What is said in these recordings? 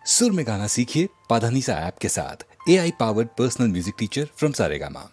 सुर में गाना सीखिए पाधानीसा ऐप के साथ। AI powered personal music teacher from Saregama.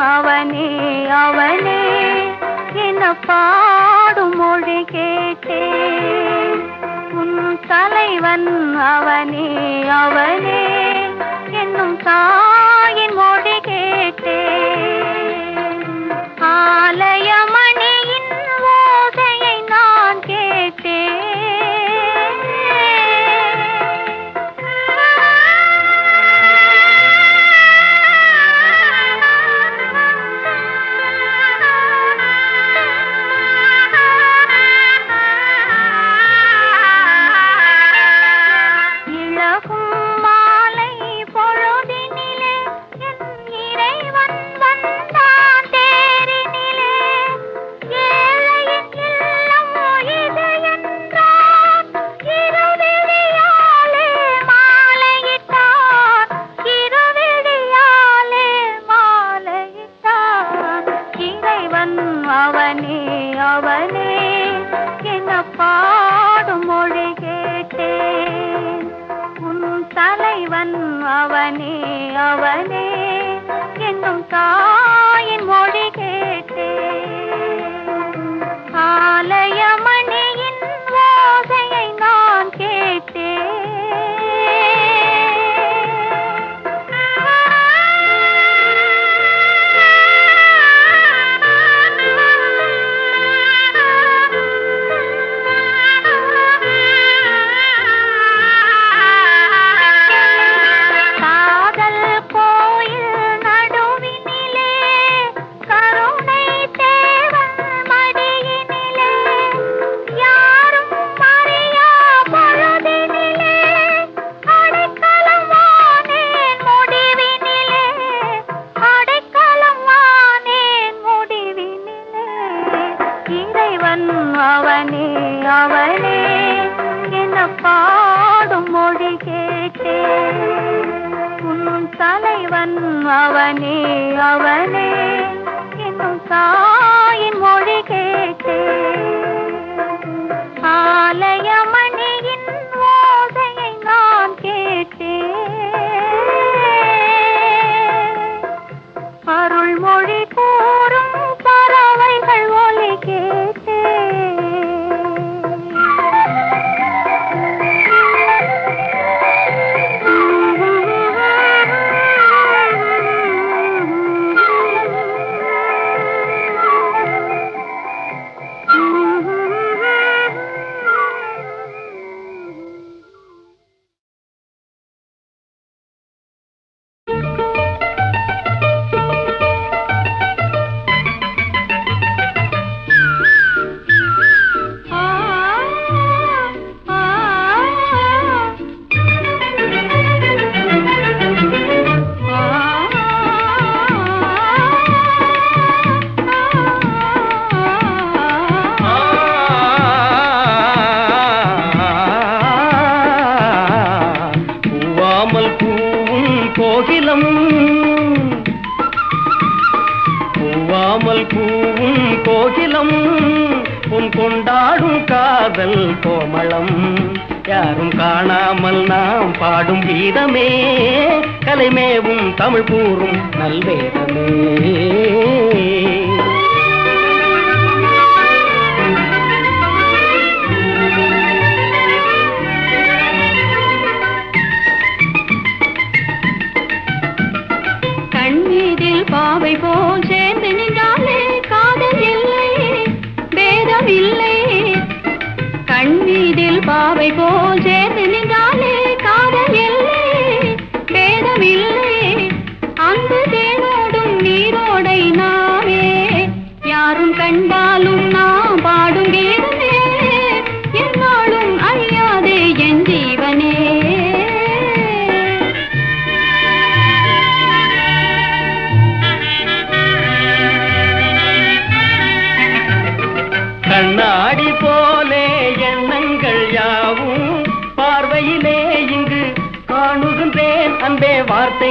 அவனே அவனே என்ன பாடும் மொழி கேட்டேன். உன் தலைவன் அவனே அவனே என்னும் தாயின் மொழி கேட்டேன். ஆலயமணியின் ஓசையை நான் கேட்டேன். அவனே அவனே என்ன பாடும் மொழி கேட்டேன். உன் தலைவன் அவனே அவனே என்னும் தாயின் மொழி கேட்டேன். ஆலயமணியின் ஓசையை நான் கேட்டேன். அவனே அவனே என்ன பாடும் மொழி கேட்டேன். உன் தலைவன் அவனே அவனே என்னும் தாயின் மொழி கேட்டேன். ஆலயமணியின் ஓசையை நான் கேட்டேன். அருள்மொழி கூறும் பறவைகள் ஒலி கேட்டேன். பூவாமல் பூவும் கோகிலம் உன் கொண்டாடும் காதல் கோமளம் யாரும் காணாமல் நாம் பாடும் கீதமே கலைமேவும் தமிழ் கூறும் நல்வேதமே. கண்ணீரில் பாவை போல் சேர்ந்து நின்றாலே காதல் இல்லை பேதம் இல்லை. கண்ணீரில் பாவை போல் சேர்ந்து நின்றாலே காதல் இல்லை பேதம் இல்லை. அன்பு தேனோடும் நீரோடை நாம்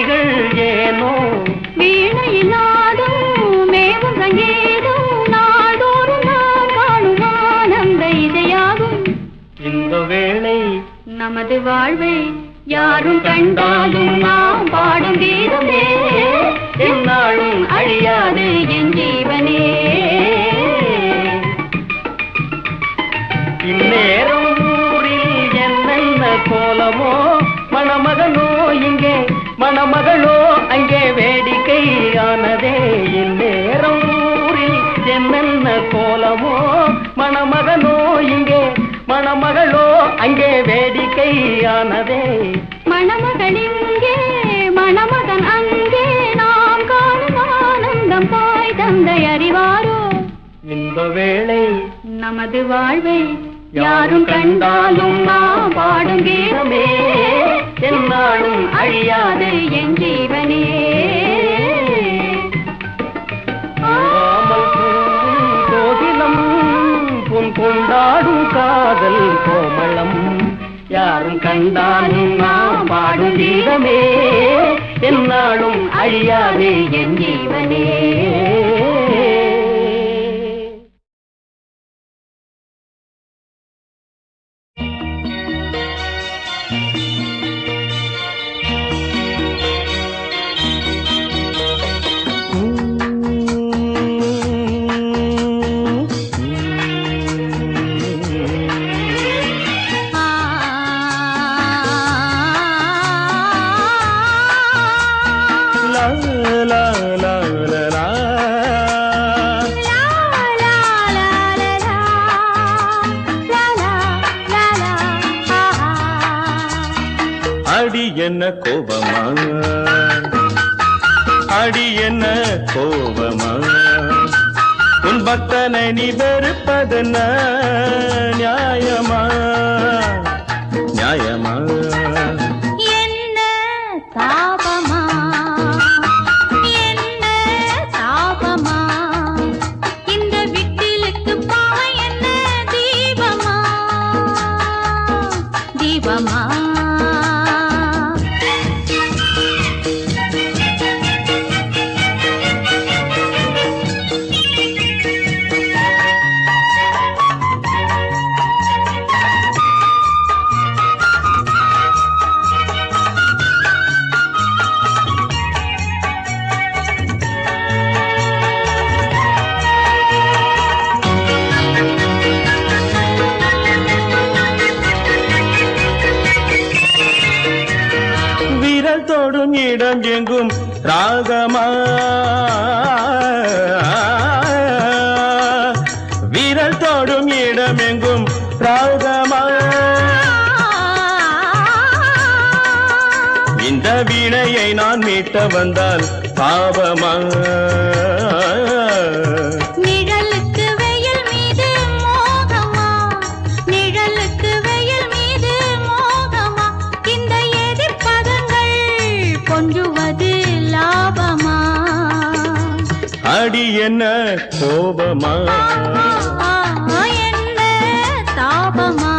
ஆசைகள் ஏனோ வீணையினாடும் மேவும் சங்கீதம் நாடோறும் நான் காணும் ஆனந்த இசையாகும். இந்த வேளை நமது வாழ்வை யாரும் கண்டாலும் நாம் பாடும் கீதமே எந்நாளும் அழியாது என் ஜீவனே. இந்நேரம் ஊரில் என்னென்ன கோலமோ மணமகனோ இங்கே மணமகளோ அங்கே வேடிக்கையானதே. இந்நேரம் ஊரில் என்னென்ன கோலமோ மணமகனோ இங்கே மணமகளோ அங்கே வேடிக்கையானதே. மணமகள் இங்கே மணமகன் அங்கே நாம் காணும் ஆனந்தம் தாய் தந்தை அறிவாரோ. இந்த வேளை நமது வாழ்வை யாரும் கண்டாலும் நாம் பாடும் கீதமே எந்நாளும் அழியாது என் ஜீவனே. கோகிலம் பொன் கொண்டாடும் காதல் கோமளம் யாரும் கண்டாலும் நாம் பாடும் கீதமே எந்நாளும் அழியாது என் ஜீவனே. அடி என்ன கோபமா அடி என்ன கோபமா உன் பக்தனை நீ வெறுப்பது நியாயமா நியாயமா. என்ன தாபமா என்ன தாபமா இந்த விட்டிலுக்கு பாவை என்ன தீபமா தீபமா. தொடும் இடம் எங்கும் ராகமா வீரல் தொடும் இடம் எங்கும் ராகமா. இந்த வீணையை நான் மீட்ட வந்தால் பாவமா. நிழலுக்கு வெயில் மீது மோகமா நிழலுக்கு வெயில் மீது மோகமா இந்த எதிர்ப்பதங்கள் கொஞ்சுவது லாபமா. அடி என்ன கோபமா என்ன தாபமா.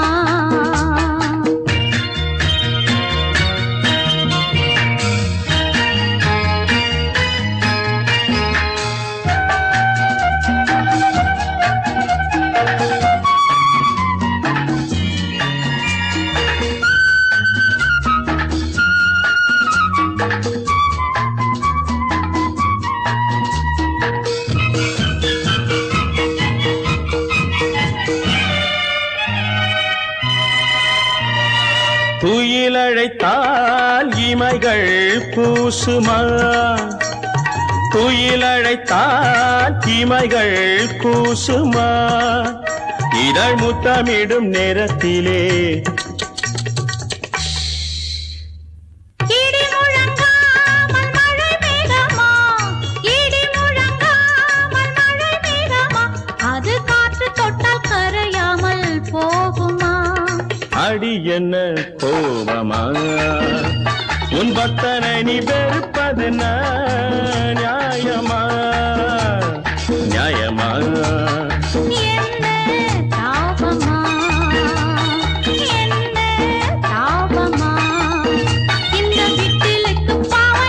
துயிலழைத்தால் இமைகள் பூசுமா துயிலழைத்தால் இமைகள் கூசுமா. இதழ் முத்தமிடும் நேரத்திலே அடி என்ன கோபமா உன் பக்தனை நீ வெறுப்பது நியாயமா நியாயமா. என்ன தாபமா என்ன தாபமா இந்த விட்டிலுக்கு பாவை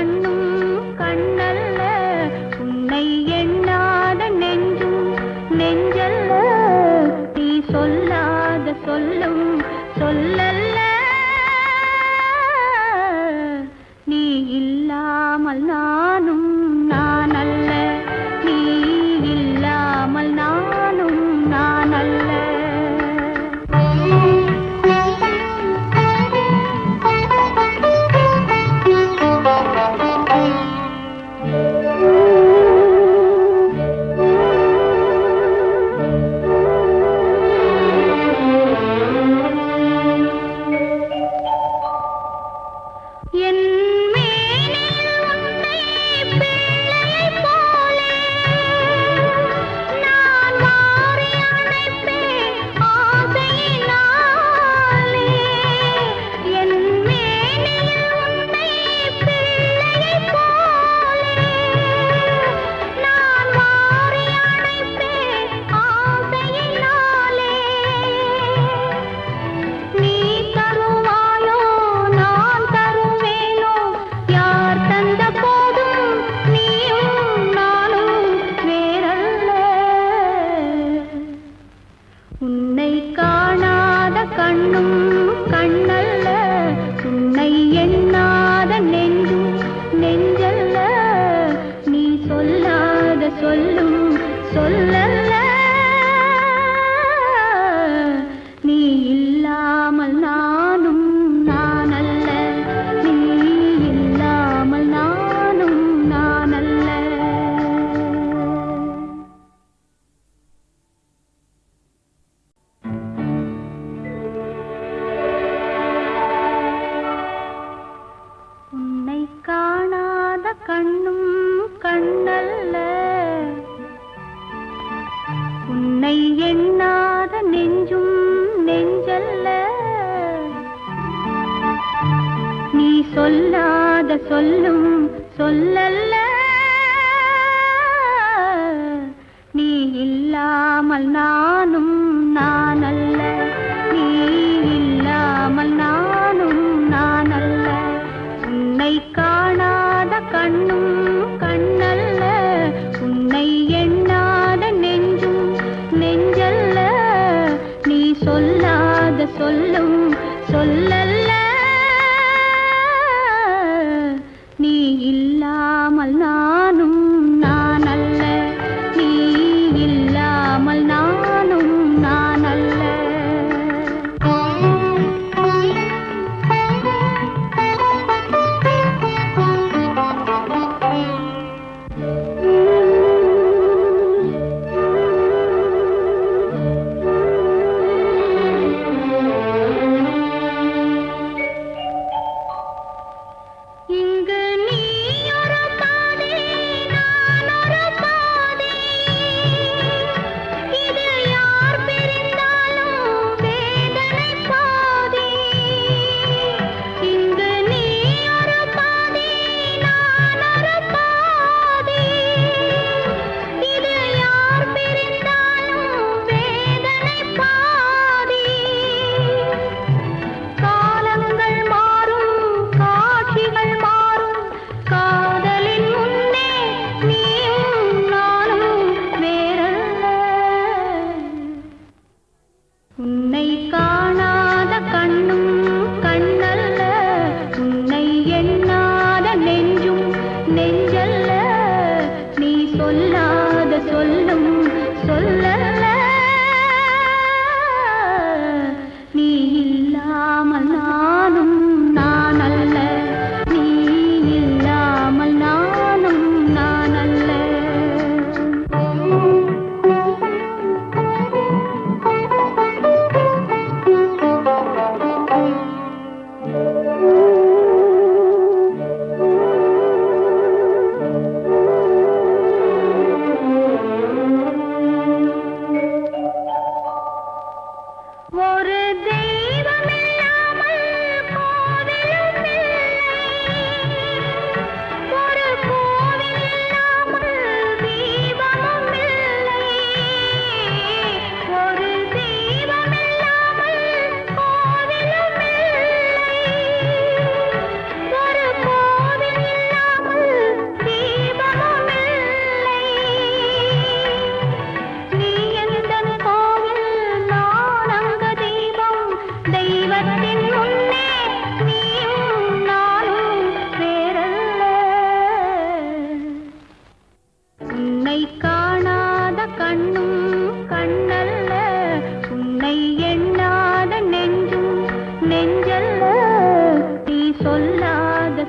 கண்ணும் கண்ணல்ல உன்னை எண்ணாத நெஞ்சும் நெஞ்சல்ல நீ சொல்லாத சொல்லும் சொல்லல்ல நீ இல்லாமல் நானும் நான் அல்ல நீ இல்லாமல் நானும் நான் அல்ல என் மேனில் உன்னை பிள்ளையைப் போலே நான் வாரி அணைப்பேன் ஆசையினாலே. என் மேனில் உன்னை பிள்ளையைப் போலே நான் வாரி அணைப்பேன் ஆசையினாலே. நீ தருவாயோ நான் தருவேனோ யார் தந்த போதும் நீயும் நானும் வேறல்ல. உன்னை காணாத கண்ணும் கண்ணல்ல உன்னை எண்ணாத நெஞ்சும் நெஞ்சல்ல நீ சொல்லாத சொல்லும் சொல்லல்ல நீ இல்லாமல் நானும் நான் அல்ல நீ இல்லாமல் நானும் நான் அல்ல. உன்னை காணாத கண்ணும் கண்ணல்ல உன்னை எண்ணாத நெஞ்சும் நெஞ்சல்ல நீ சொல்லாத சொல்லும் சொல்லல்ல நீ இல்லாமல் நானும் நான் அல்ல நீ இல்லாமல் நானும் நான் அல்ல. உன்னை காணாத கண்ணும் கண்ணல்ல உன்னை எண்ணாத நெஞ்சும் நெஞ்சல்ல நீ சொல்லாத சொல்லும் சொல்லல்ல நீ இல்லாமல் நானும் நான் அல்ல நீ இல்லாமல் நானும்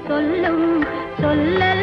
சொல்லும் சொல்லல்